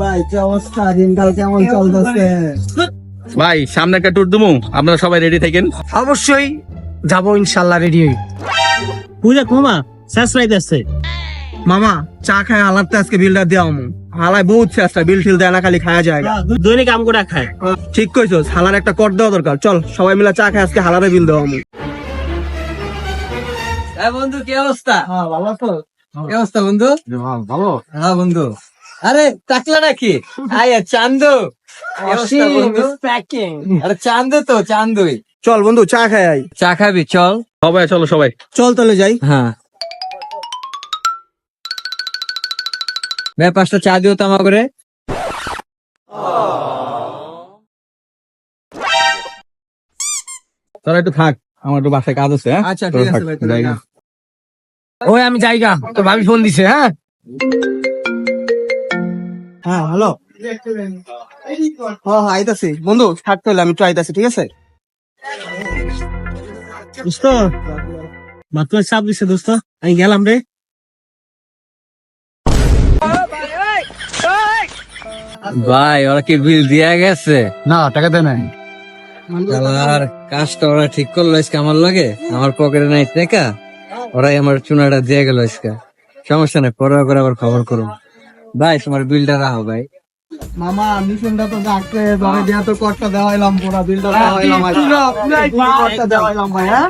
ভাই কি অবস্থা, দিনকাল কেমন চলতেছে? ভাই সামনে একটা ট্যুর দেবো, আপনারা সবাই রেডি থাকেন। অবশ্যই যাবো, ইনশাল্লাহ রেডি হই। পূজা মামা শেষ রাইতেছে। মামা চা খায় আলাদা আজকে বিলটা দেওয়া হালায় বহুত চেষ্টা, বিল ঠিল দেয় না, খালি খাওয়া যায়। দৈনিক আম করে খায়। ঠিক কইছো, হালার একটা কর দেওয়া দরকার। চল সবাই মিলে চা খায় আজকে হালারে বিল দেওয়া। বন্ধু কি অবস্থা? ভালো আছো? কি অবস্থা বন্ধু? ভালো। হ্যাঁ বন্ধু, আরে টাকলা নাকি? আয় চান্দু, কি অবস্থা বন্ধু? আরে চান্দু তো, চান্দুই। চল বন্ধু চা খাই আই। চা খাবি? চল। সবাই চলো সবাই। চল তাহলে যাই। হ্যাঁ, ভাই 5টা চা দিও তামা করে। তোরা একটু থাক, আমার একটু বাসায় কাজ আছে। আচ্ছা ঠিক আছে ভাই, তাহলে জায়গা। না। ওই আমি যাইগা, তোর ভাবি ফোন দিছে। হ্যাঁ হ্যাঁ হ্যালো। হ্যাঁ আইতাছি বন্ধু, থাকতে হলে আমি একটু আইতাছি, ঠিক আছে? দোস্ত মাত্র চাপ দিছে দোস্ত, আমি গেলাম রে। ভাই ওরা কি বিল দিয়া গেছে? না টাকা দেয় নাই। আর কাজটা ওরা ঠিক করলো আজকে আমার লাগে, আমার পকেটে নাই টাকা, ওরাই আমার চুনাটা দিয়ে গেল আজকে। সমস্যা নাই, পরে করে আবার খবর করো। ভাই তোমার বিলটা রাখো ভাই। মামা মিশনটা তো ডাকতে ধরে দিয়া তো কষ্ট দেওয়া হইলাম, পুরা বিলটা দেওয়া হইলাম, কষ্ট দেওয়া হইলাম ভাই। হ্যাঁ